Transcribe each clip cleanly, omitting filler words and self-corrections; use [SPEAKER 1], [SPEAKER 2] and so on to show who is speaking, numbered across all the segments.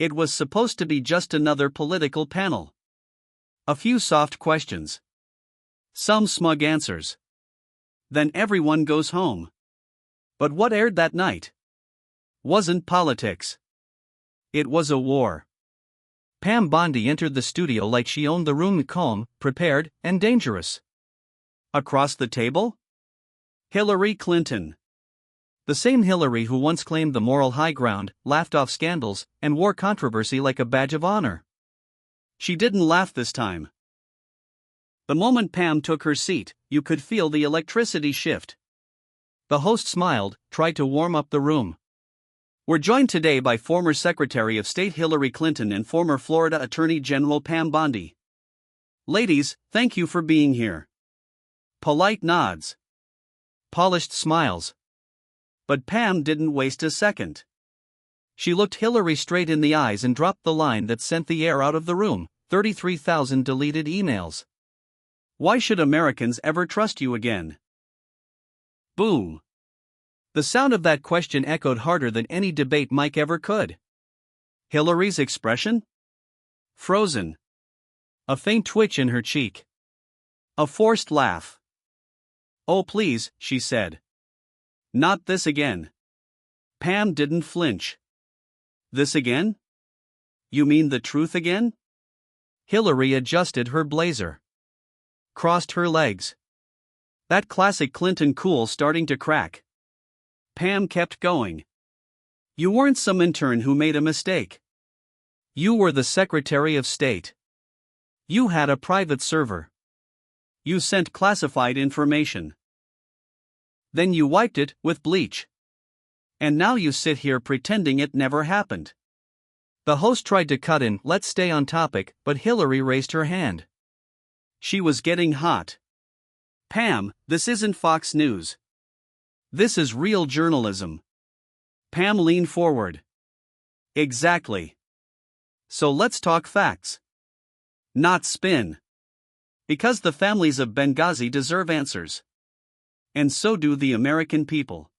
[SPEAKER 1] It was supposed to be just another political panel. A few soft questions. Some smug answers. Then everyone goes home. But what aired that night wasn't politics. It was a war. Pam Bondi entered the studio like she owned the room, calm, prepared, and dangerous. Across the table? Hillary Clinton. The same Hillary who once claimed the moral high ground, laughed off scandals, and wore controversy like a badge of honor. She didn't laugh this time. The moment Pam took her seat, you could feel the electricity shift. The host smiled, tried to warm up the room. We're joined today by former Secretary of State Hillary Clinton and former Florida Attorney General Pam Bondi. Ladies, thank you for being here. Polite nods. Polished smiles. But Pam didn't waste a second. She looked Hillary straight in the eyes and dropped the line that sent the air out of the room: 33,000 deleted emails. Why should Americans ever trust you again? Boom. The sound of that question echoed harder than any debate mic ever could. Hillary's expression? Frozen. A faint twitch in her cheek. A forced laugh. "Oh please," she said. "Not this again." Pam didn't flinch. "This again? You mean the truth again?" Hillary adjusted her blazer. Crossed her legs. That classic Clinton cool starting to crack. Pam kept going. "You weren't some intern who made a mistake. You were the Secretary of State. You had a private server. You sent classified information. Then you wiped it with bleach. And now you sit here pretending it never happened." The host tried to cut in, "Let's stay on topic," but Hillary raised her hand. She was getting hot. "Pam, this isn't Fox News. This is real journalism." Pam leaned forward. "Exactly. So let's talk facts. Not spin. Because the families of Benghazi deserve answers. And so do the American people."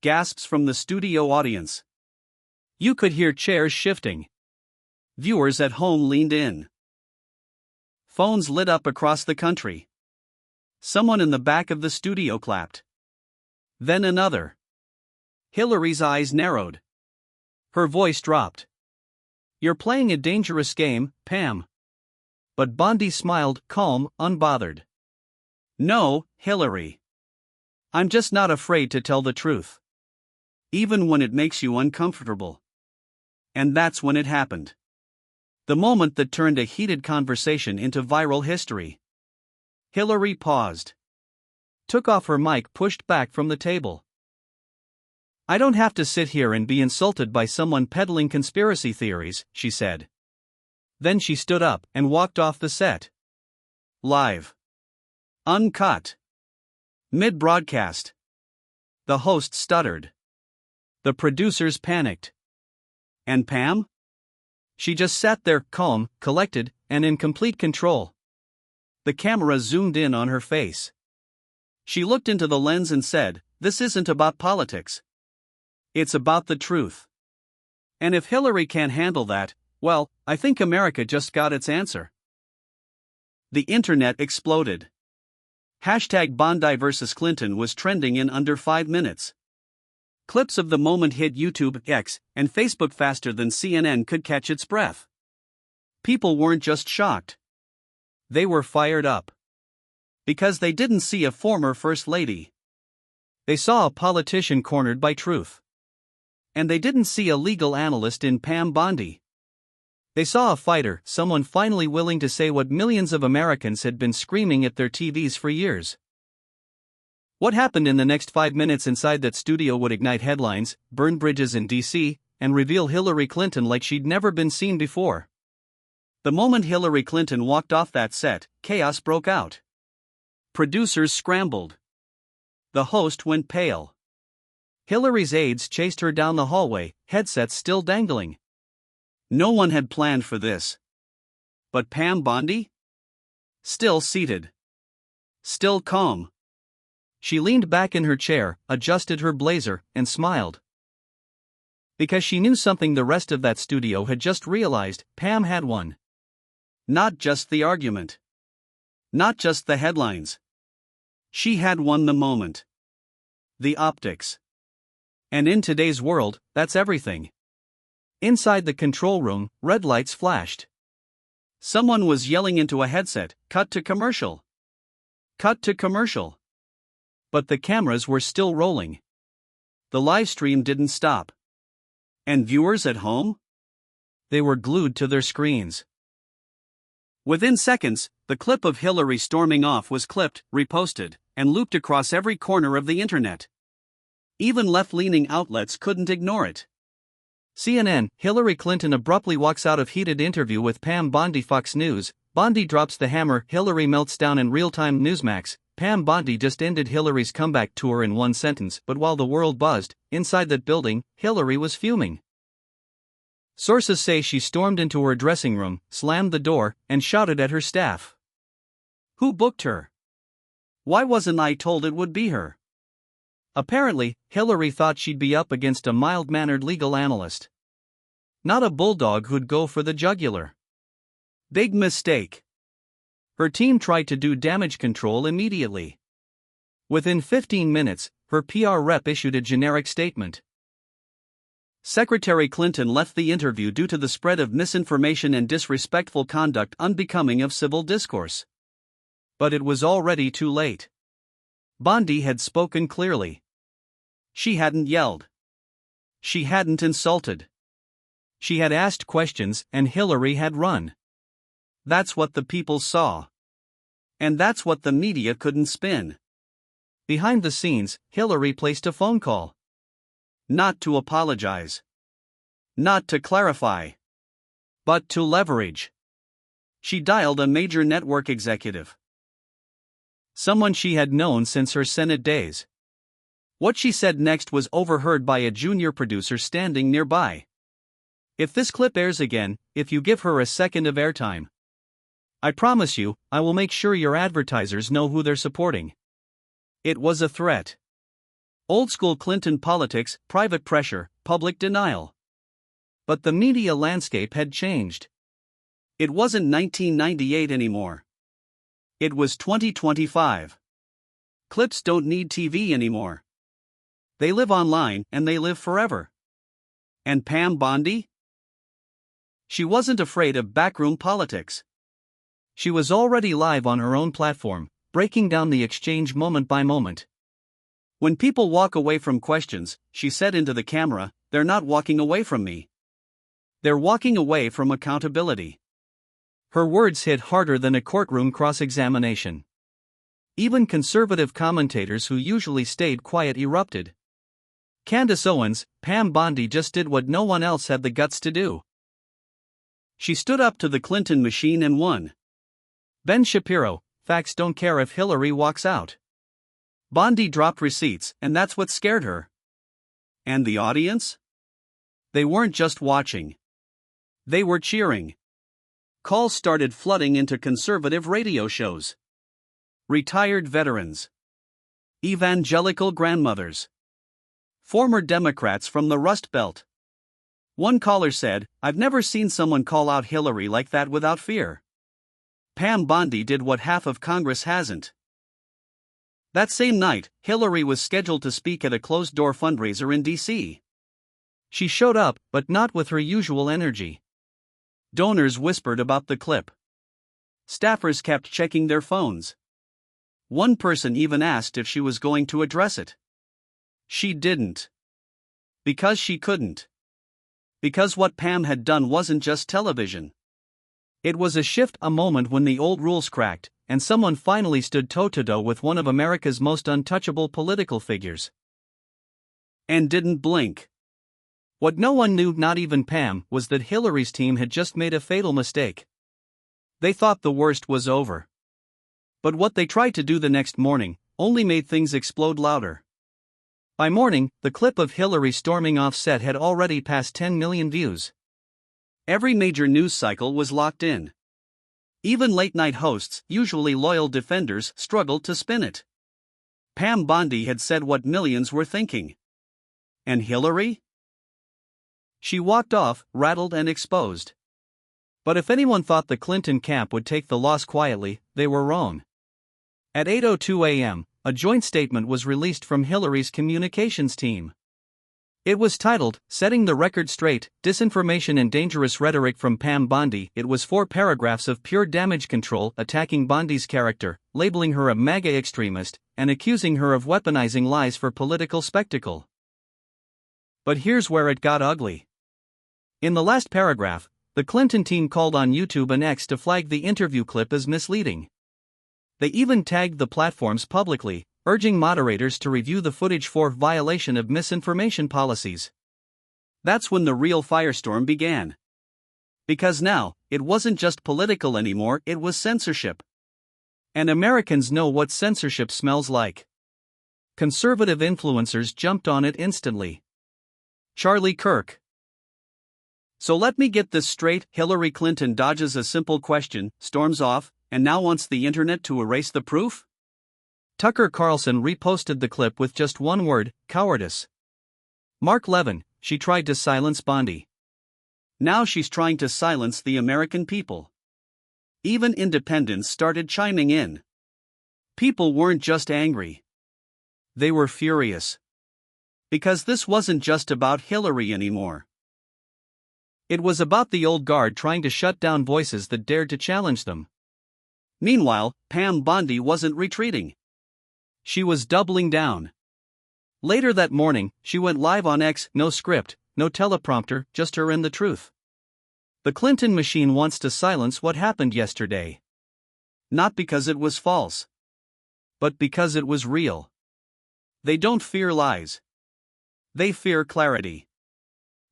[SPEAKER 1] Gasps from the studio audience. You could hear chairs shifting. Viewers at home leaned in. Phones lit up across the country. Someone in the back of the studio clapped. Then another. Hillary's eyes narrowed. Her voice dropped. "You're playing a dangerous game, Pam." But Bondi smiled, calm, unbothered. "No, Hillary. I'm just not afraid to tell the truth. Even when it makes you uncomfortable." And that's when it happened. The moment that turned a heated conversation into viral history. Hillary paused. Took off her mic, pushed back from the table. "I don't have to sit here and be insulted by someone peddling conspiracy theories," she said. Then she stood up and walked off the set. Live. Uncut. Mid-broadcast. The host stuttered. The producers panicked. And Pam? She just sat there, calm, collected, and in complete control. The camera zoomed in on her face. She looked into the lens and said, "This isn't about politics. It's about the truth. And if Hillary can't handle that, well, I think America just got its answer." The internet exploded. Hashtag Bondi vs. Clinton was trending in under 5 minutes. Clips of the moment hit YouTube, X, and Facebook faster than CNN could catch its breath. People weren't just shocked. They were fired up. Because they didn't see a former First Lady. They saw a politician cornered by truth. And they didn't see a legal analyst in Pam Bondi. They saw a fighter, someone finally willing to say what millions of Americans had been screaming at their TVs for years. What happened in the next 5 minutes inside that studio would ignite headlines, burn bridges in D.C., and reveal Hillary Clinton like she'd never been seen before. The moment Hillary Clinton walked off that set, chaos broke out. Producers scrambled. The host went pale. Hillary's aides chased her down the hallway, headsets still dangling. No one had planned for this. But Pam Bondi? Still seated. Still calm. She leaned back in her chair, adjusted her blazer, and smiled. Because she knew something the rest of that studio had just realized: Pam had won. Not just the argument. Not just the headlines. She had won the moment. The optics. And in today's world, that's everything. Inside the control room, red lights flashed. Someone was yelling into a headset, "Cut to commercial. Cut to commercial." But the cameras were still rolling. The live stream didn't stop. And viewers at home? They were glued to their screens. Within seconds, the clip of Hillary storming off was clipped, reposted, and looped across every corner of the internet. Even left-leaning outlets couldn't ignore it. CNN: Hillary Clinton abruptly walks out of heated interview with Pam Bondi. Fox News: Bondi drops the hammer, Hillary melts down in real-time. Newsmax: Pam Bondi just ended Hillary's comeback tour in one sentence, but while the world buzzed, inside that building, Hillary was fuming. Sources say she stormed into her dressing room, slammed the door, and shouted at her staff. Who booked her? Why wasn't I told it would be her? Apparently, Hillary thought she'd be up against a mild-mannered legal analyst. Not a bulldog who'd go for the jugular. Big mistake. Her team tried to do damage control immediately. Within 15 minutes, her PR rep issued a generic statement. Secretary Clinton left the interview due to the spread of misinformation and disrespectful conduct unbecoming of civil discourse. But it was already too late. Bondi had spoken clearly. She hadn't yelled. She hadn't insulted. She had asked questions, and Hillary had run. That's what the people saw. And that's what the media couldn't spin. Behind the scenes, Hillary placed a phone call. Not to apologize. Not to clarify. But to leverage. She dialed a major network executive. Someone she had known since her Senate days. What she said next was overheard by a junior producer standing nearby. If this clip airs again, if you give her a second of airtime, I promise you, I will make sure your advertisers know who they're supporting. It was a threat. Old-school Clinton politics, private pressure, public denial. But the media landscape had changed. It wasn't 1998 anymore. It was 2025. Clips don't need TV anymore. They live online, and they live forever. And Pam Bondi? She wasn't afraid of backroom politics. She was already live on her own platform, breaking down the exchange moment by moment. When people walk away from questions, she said into the camera, they're not walking away from me. They're walking away from accountability. Her words hit harder than a courtroom cross-examination. Even conservative commentators who usually stayed quiet erupted. Candace Owens: Pam Bondi just did what no one else had the guts to do. She stood up to the Clinton machine and won. Ben Shapiro: facts don't care if Hillary walks out. Bondi dropped receipts, and that's what scared her. And the audience? They weren't just watching. They were cheering. Calls started flooding into conservative radio shows. Retired veterans. Evangelical grandmothers. Former Democrats from the Rust Belt. One caller said, I've never seen someone call out Hillary like that without fear. Pam Bondi did what half of Congress hasn't. That same night, Hillary was scheduled to speak at a closed-door fundraiser in D.C. She showed up, but not with her usual energy. Donors whispered about the clip. Staffers kept checking their phones. One person even asked if she was going to address it. She didn't. Because she couldn't. Because what Pam had done wasn't just television. It was a shift, a moment when the old rules cracked, and someone finally stood toe-to-toe with one of America's most untouchable political figures. And didn't blink. What no one knew, not even Pam, was that Hillary's team had just made a fatal mistake. They thought the worst was over. But what they tried to do the next morning only made things explode louder. By morning, the clip of Hillary storming off set had already passed 10 million views. Every major news cycle was locked in. Even late-night hosts, usually loyal defenders, struggled to spin it. Pam Bondi had said what millions were thinking. And Hillary? She walked off, rattled and exposed. But if anyone thought the Clinton camp would take the loss quietly, they were wrong. At 8:02 a.m., a joint statement was released from Hillary's communications team. It was titled, "Setting the Record Straight, Disinformation and Dangerous Rhetoric from Pam Bondi." It was 4 paragraphs of pure damage control attacking Bondi's character, labeling her a MAGA extremist, and accusing her of weaponizing lies for political spectacle. But here's where it got ugly. In the last paragraph, the Clinton team called on YouTube and X to flag the interview clip as misleading. They even tagged the platforms publicly, urging moderators to review the footage for violation of misinformation policies. That's when the real firestorm began. Because now, it wasn't just political anymore, it was censorship. And Americans know what censorship smells like. Conservative influencers jumped on it instantly. Charlie Kirk. So let me get this straight: Hillary Clinton dodges a simple question, storms off, and now wants the internet to erase the proof? Tucker Carlson reposted the clip with just one word: cowardice. Mark Levin, she tried to silence Bondi. Now she's trying to silence the American people. Even independents started chiming in. People weren't just angry. They were furious. Because this wasn't just about Hillary anymore. It was about the old guard trying to shut down voices that dared to challenge them. Meanwhile, Pam Bondi wasn't retreating. She was doubling down. Later that morning, she went live on X, no script, no teleprompter, just her and the truth. The Clinton machine wants to silence what happened yesterday. Not because it was false, but because it was real. They don't fear lies. They fear clarity.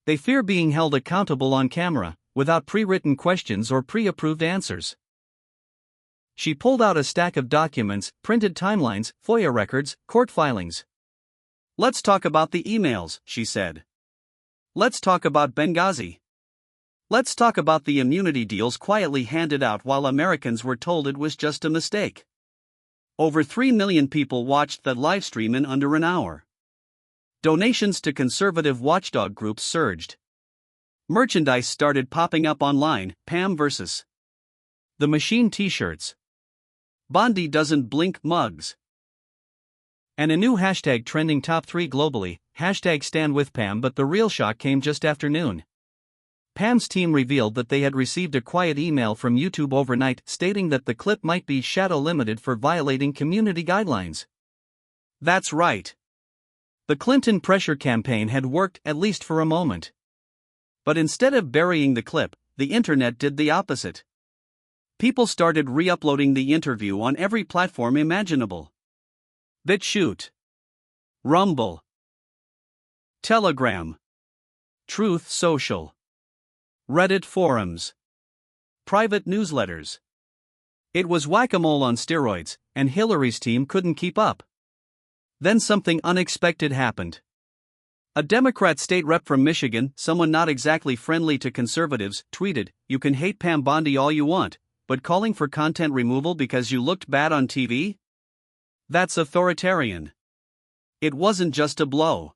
[SPEAKER 1] They fear being held accountable on camera, without pre-written questions or pre-approved answers. She pulled out a stack of documents, printed timelines, FOIA records, court filings. "Let's talk about the emails," she said. "Let's talk about Benghazi. Let's talk about the immunity deals quietly handed out while Americans were told it was just a mistake." Over 3 million people watched that livestream in under an hour. Donations to conservative watchdog groups surged. Merchandise started popping up online: Pam vs. the Machine t-shirts, Bondi doesn't blink mugs, and a new hashtag trending top 3 globally, #StandWithPam. But the real shock came just after noon. Pam's team revealed that they had received a quiet email from YouTube overnight stating that the clip might be shadow limited for violating community guidelines. That's right. The Clinton pressure campaign had worked, at least for a moment. But instead of burying the clip, the internet did the opposite. People started re-uploading the interview on every platform imaginable. BitChute, Rumble, Telegram, Truth Social, Reddit forums, private newsletters. It was whack-a-mole on steroids, and Hillary's team couldn't keep up. Then something unexpected happened. A Democrat state rep from Michigan, someone not exactly friendly to conservatives, tweeted, "You can hate Pam Bondi all you want, but calling for content removal because you looked bad on TV? That's authoritarian." It wasn't just a blow.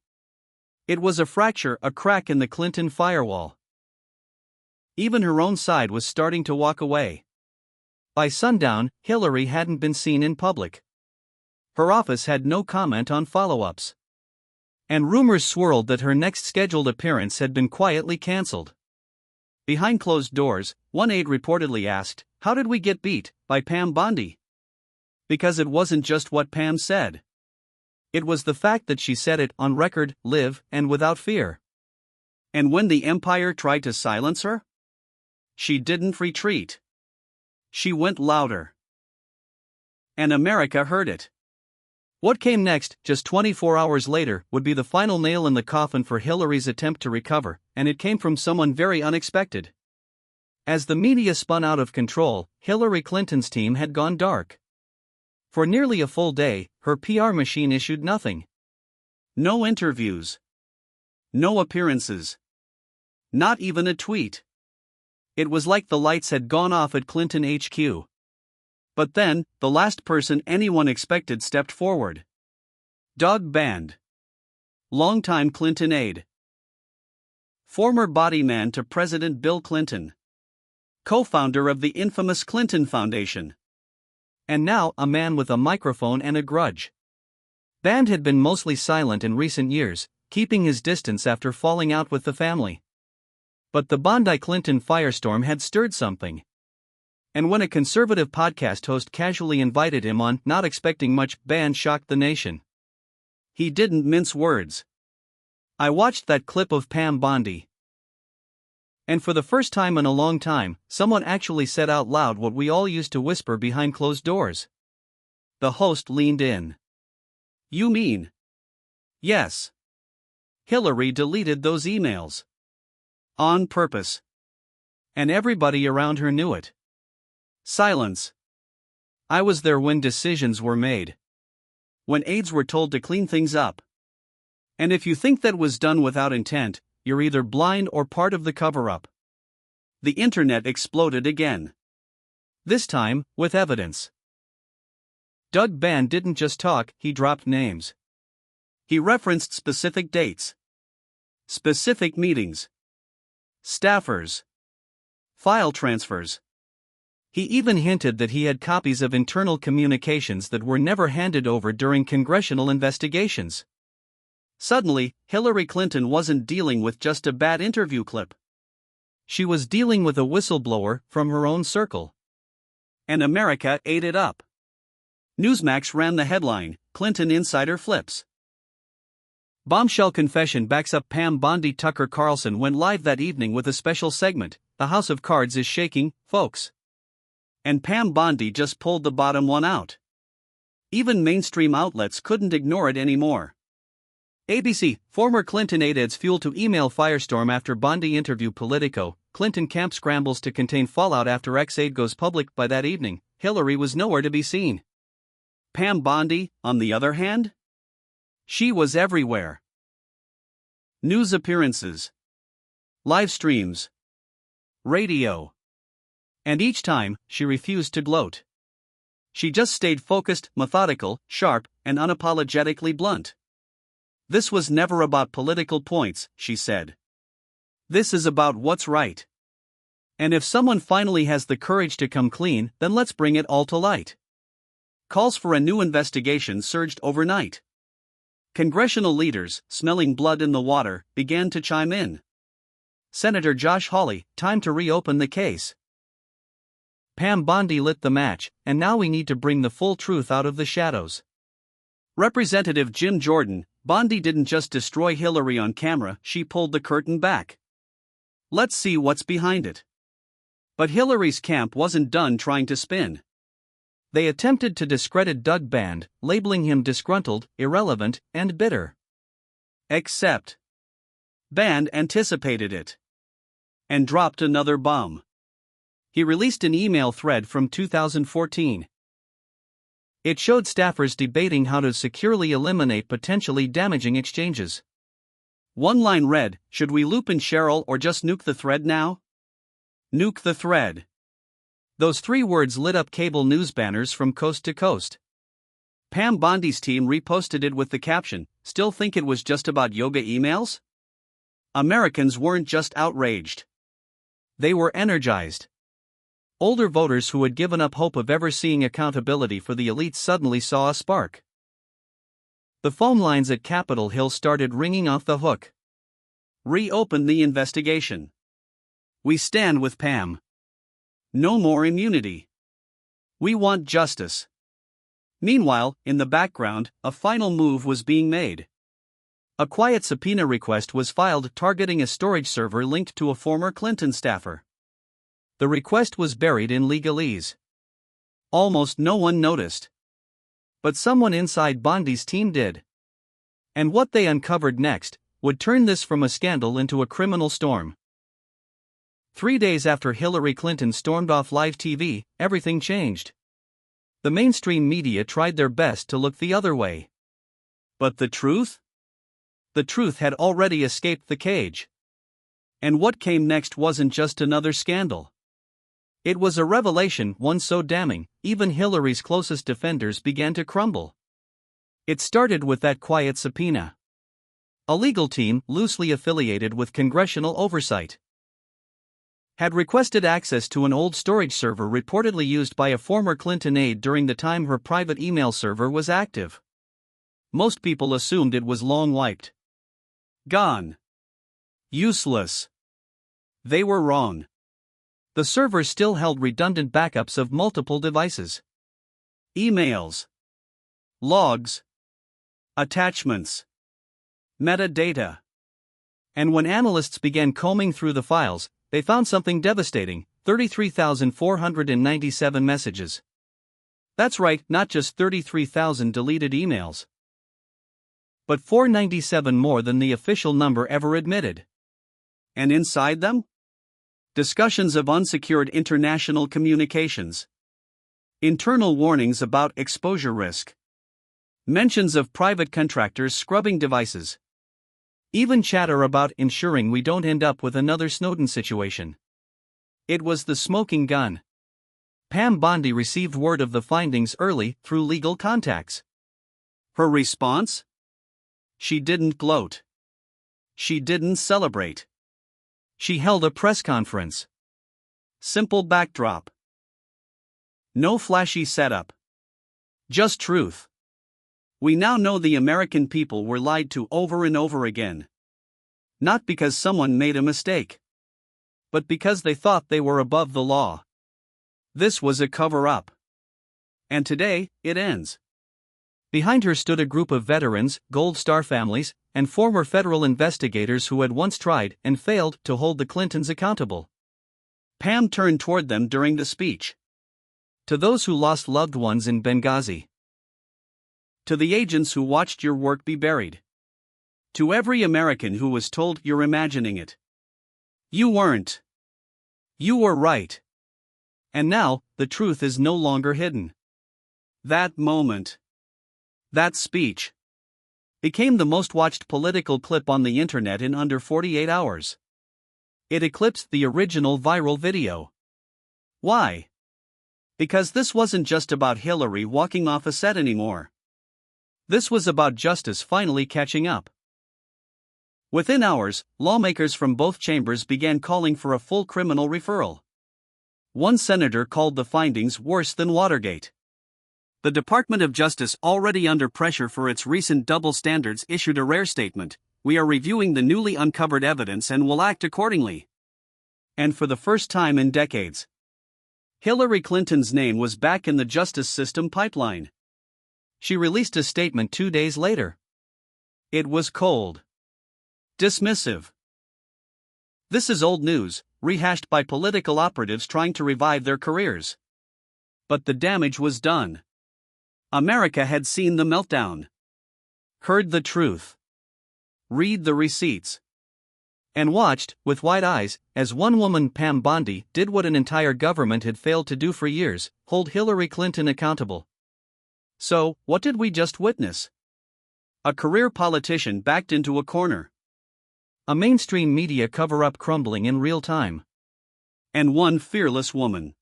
[SPEAKER 1] It was a fracture, a crack in the Clinton firewall. Even her own side was starting to walk away. By sundown, Hillary hadn't been seen in public. Her office had no comment on follow-ups. And rumors swirled that her next scheduled appearance had been quietly cancelled. Behind closed doors, one aide reportedly asked, "How did we get beat by Pam Bondi?" Because it wasn't just what Pam said. It was the fact that she said it on record, live, and without fear. And when the Empire tried to silence her, she didn't retreat. She went louder. And America heard it. What came next, just 24 hours later, would be the final nail in the coffin for Hillary's attempt to recover, and it came from someone very unexpected. As the media spun out of control, Hillary Clinton's team had gone dark. For nearly a full day, her PR machine issued nothing. No interviews. No appearances. Not even a tweet. It was like the lights had gone off at Clinton HQ. But then, the last person anyone expected stepped forward. Doug Band. Longtime Clinton aide. former body man to President Bill Clinton, co-founder of the infamous Clinton Foundation, and now a man with a microphone and a grudge. Band had been mostly silent in recent years, keeping his distance after falling out with the family. But the Bondi Clinton firestorm had stirred something. And when a conservative podcast host casually invited him on, not expecting much, Band shocked the nation. He didn't mince words. "I watched that clip of Pam Bondi. And for the first time in a long time, someone actually said out loud what we all used to whisper behind closed doors." The host leaned in. "You mean?" "Yes. Hillary deleted those emails. On purpose. And everybody around her knew it." Silence. "I was there when decisions were made. When aides were told to clean things up. And if you think that was done without intent, you're either blind or part of the cover-up." The internet exploded again. This time, with evidence. Doug Band didn't just talk, he dropped names. He referenced specific dates, specific meetings, staffers, file transfers. He even hinted that he had copies of internal communications that were never handed over during congressional investigations. Suddenly, Hillary Clinton wasn't dealing with just a bad interview clip. She was dealing with a whistleblower from her own circle. And America ate it up. Newsmax ran the headline, "Clinton Insider Flips." Bombshell confession backs up Pam Bondi. Tucker Carlson went live that evening with a special segment, "The House of Cards is shaking, folks." And Pam Bondi just pulled the bottom one out. Even mainstream outlets couldn't ignore it anymore. ABC, former Clinton aide adds fuel to email firestorm after Bondi interview. Politico, Clinton camp scrambles to contain fallout after ex-aide goes public. By that evening, Hillary was nowhere to be seen. Pam Bondi, on the other hand? She was everywhere. News appearances, live streams, radio. And each time, she refused to gloat. She just stayed focused, methodical, sharp, and unapologetically blunt. "This was never about political points," she said. "This is about what's right. And if someone finally has the courage to come clean, then let's bring it all to light." Calls for a new investigation surged overnight. Congressional leaders, smelling blood in the water, began to chime in. Senator Josh Hawley, "Time to reopen the case. Pam Bondi lit the match, and now we need to bring the full truth out of the shadows." Representative Jim Jordan, "Bondi didn't just destroy Hillary on camera, she pulled the curtain back. Let's see what's behind it." But Hillary's camp wasn't done trying to spin. They attempted to discredit Doug Band, labeling him disgruntled, irrelevant, and bitter. Except Band anticipated it and dropped another bomb. He released an email thread from 2014. It showed staffers debating how to securely eliminate potentially damaging exchanges. One line read, "Should we loop in Cheryl or just nuke the thread now?" Nuke the thread. Those 3 words lit up cable news banners from coast to coast. Pam Bondi's team reposted it with the caption, "Still think it was just about yoga emails?" Americans weren't just outraged. They were energized. Older voters who had given up hope of ever seeing accountability for the elites suddenly saw a spark. The phone lines at Capitol Hill started ringing off the hook. Reopen the investigation. We stand with Pam. No more immunity. We want justice. Meanwhile, in the background, a final move was being made. A quiet subpoena request was filed targeting a storage server linked to a former Clinton staffer. The request was buried in legalese. Almost no one noticed. But someone inside Bondi's team did. And what they uncovered next would turn this from a scandal into a criminal storm. 3 days after Hillary Clinton stormed off live TV, everything changed. The mainstream media tried their best to look the other way. But the truth? The truth had already escaped the cage. And what came next wasn't just another scandal. It was a revelation, one so damning, even Hillary's closest defenders began to crumble. It started with that quiet subpoena. a legal team loosely affiliated with congressional oversight, had requested access to an old storage server reportedly used by a former Clinton aide during the time her private email server was active. Most people assumed it was long wiped. Gone. Useless. They were wrong. The server still held redundant backups of multiple devices. Emails, logs, attachments, metadata. And when analysts began combing through the files, they found something devastating: 33,497 messages. That's right, not just 33,000 deleted emails, but 497 more than the official number ever admitted. And inside them? Discussions of unsecured international communications, internal warnings about exposure risk, mentions of private contractors scrubbing devices, even chatter about ensuring we don't end up with another Snowden situation. It was the smoking gun. Pam Bondi received word of the findings early through legal contacts. Her response? She didn't gloat. She didn't celebrate. She held a press conference. Simple backdrop. No flashy setup. Just truth. We now know the American people were lied to over and over again. Not because someone made a mistake, but because they thought they were above the law. This was a cover-up. And today, it ends. Behind her stood a group of veterans, Gold Star families, and former federal investigators who had once tried and failed to hold the Clintons accountable. Pam turned toward them during the speech. To those who lost loved ones in Benghazi. To the agents who watched your work be buried. To every American who was told you're imagining it. You weren't. You were right. And now, the truth is no longer hidden. That moment, that speech, became the most watched political clip on the internet in under 48 hours. It eclipsed the original viral video. Why? Because this wasn't just about Hillary walking off a set anymore. This was about justice finally catching up. Within hours, lawmakers from both chambers began calling for a full criminal referral. One senator called the findings worse than Watergate. The Department of Justice, already under pressure for its recent double standards, issued a rare statement: "We are reviewing the newly uncovered evidence and will act accordingly." And for the first time in decades, Hillary Clinton's name was back in the justice system pipeline. She released a statement 2 days later. It was cold. Dismissive. This is old news, rehashed by political operatives trying to revive their careers. But the damage was done. America had seen the meltdown, heard the truth, read the receipts, and watched, with wide eyes, as one woman, Pam Bondi, did what an entire government had failed to do for years: hold Hillary Clinton accountable. So, what did we just witness? A career politician backed into a corner. A mainstream media cover-up crumbling in real time. And one fearless woman,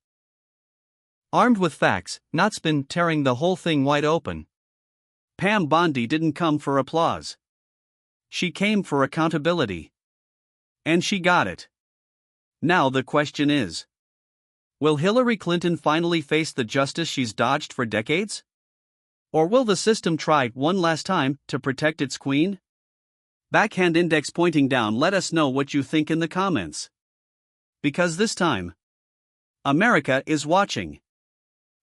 [SPEAKER 1] armed with facts, not spin, tearing the whole thing wide open. Pam Bondi didn't come for applause. She came for accountability. And she got it. Now the question is, will Hillary Clinton finally face the justice she's dodged for decades? Or will the system try one last time to protect its queen? Backhand index pointing down. Let us know what you think in the comments. Because this time, America is watching.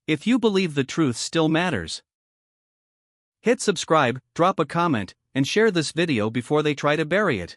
[SPEAKER 1] If you believe the truth still matters, hit subscribe, drop a comment, and share this video before they try to bury it.